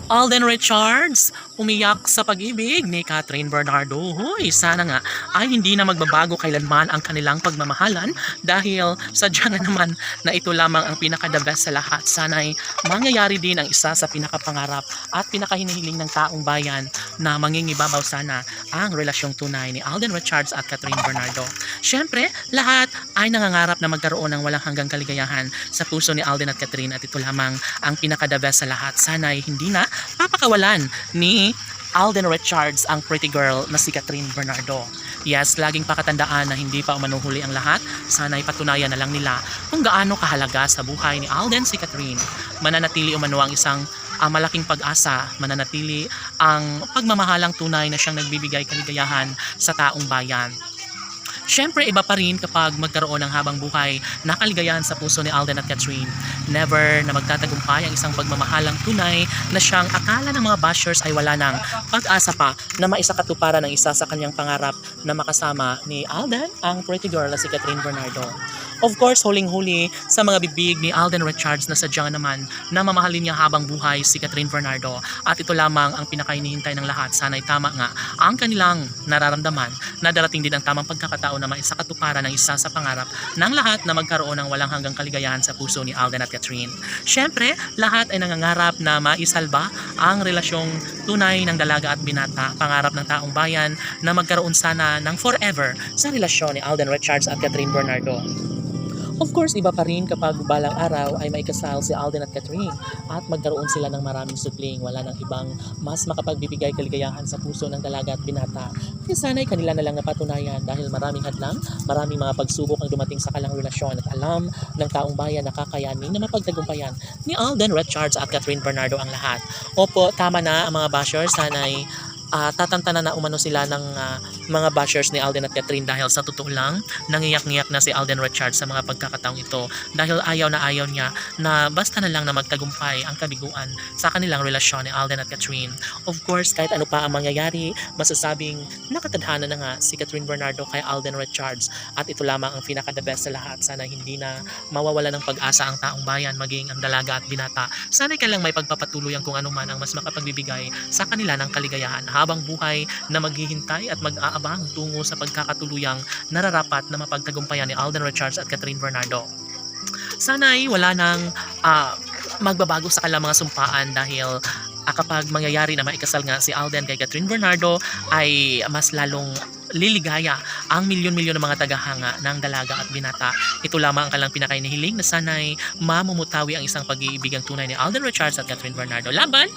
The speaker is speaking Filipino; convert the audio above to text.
Alden Richards, umiyak sa pag-ibig ni Catherine Bernardo. Hoy, sana nga ay hindi na magbabago kailanman ang kanilang pagmamahalan dahil sadya nga naman na ito lamang ang pinaka-the best sa lahat. Sana'y mangyayari din ang isa sa pinakapangarap at pinakahinihiling ng taong bayan na mangingibabaw sana ang relasyong tunay ni Alden Richards at Catherine Bernardo. Siyempre, lahat ay nangangarap na magkaroon ng walang hanggang kaligayahan sa puso ni Alden at Catherine at ito lamang ang pinaka-the best sa lahat. Sana'y hindi na papakawalan ni Alden Richards ang pretty girl na si Catherine Bernardo. Yes, laging pakatandaan na hindi pa umanuhuli ang lahat. Sana'y patunayan na lang nila kung gaano kahalaga sa buhay ni Alden si Catherine. Mananatili umano ang isang malaking pag-asa, mananatili ang pagmamahalang tunay na siyang nagbibigay kaligayahan sa taong bayan. Siyempre, iba pa rin kapag magkaroon ng habang buhay na kaligayahan sa puso ni Alden at Catherine. Never na magtatagumpay ang isang pagmamahalang tunay na siyang akala ng mga bashers ay wala nang pag-asa pa na maisakatuparan ng isa sa kanyang pangarap na makasama ni Alden, ang pretty girl na si Catherine Bernardo. Of course, huling-huli sa mga bibig ni Alden Richards na sadyang naman na mamahalin niya habang buhay si Catherine Bernardo. At ito lamang ang pinakainihintay ng lahat. Sana'y tama nga ang kanilang nararamdaman na darating din ang tamang pagkakataon na maisakatuparan ng isa sa pangarap ng lahat na magkaroon ng walang hanggang kaligayahan sa puso ni Alden at Catherine. Siyempre, lahat ay nangangarap na maisalba ang relasyong tunay ng dalaga at binata. Pangarap ng taong bayan na magkaroon sana ng forever sa relasyon ni Alden Richards at Catherine Bernardo. Of course, iba pa rin kapag balang araw ay maikasal si Alden at Catherine at magkaroon sila ng maraming supling. Wala nang ibang mas makapagbibigay kaligayahan sa puso ng dalaga at binata. Kaya sana'y kanila na lang napatunayan dahil maraming hadlang, maraming mga pagsubok ang dumating sa kalang relasyon at alam ng taong bayan na kakayanin na mapagtagumpayan ni Alden Richards at Catherine Bernardo ang lahat. Opo, tama na ang mga bashers. Sana'y tatantanan na umano sila ng mga bashers ni Alden at Catherine dahil sa totoo lang nangiyak-ngiyak na si Alden Richards sa mga pagkakataong ito dahil ayaw niya na basta na lang na magtagumpay ang kabiguan sa kanilang relasyon ni Alden at Catherine. Of course, kahit ano pa ang mangyayari, masasabing nakatadhana na nga si Catherine Bernardo kay Alden Richards at ito lamang ang pinaka-the best sa lahat. Sana hindi na mawawala ng pag-asa ang taong bayan maging ang dalaga at binata. Sana kailang may pagpapatuloy kung ano man ang mas makapagbibigay sa kanila ng kaligayahan habang buhay na maghihintay at mag-aabang tungo sa pagkakatuluyang nararapat na mapagtagumpayan ni Alden Richards at Catherine Bernardo. Sana'y wala nang magbabago sa kanilang mga sumpaan dahil kapag mangyayari na maikasal nga si Alden kay Catherine Bernardo ay mas lalong liligaya ang milyon-milyon ng mga tagahanga ng dalaga at binata. Ito lamang ang kanilang pinakainihiling na sana'y mamumutawi ang isang pag-iibigang tunay ni Alden Richards at Catherine Bernardo. Laban!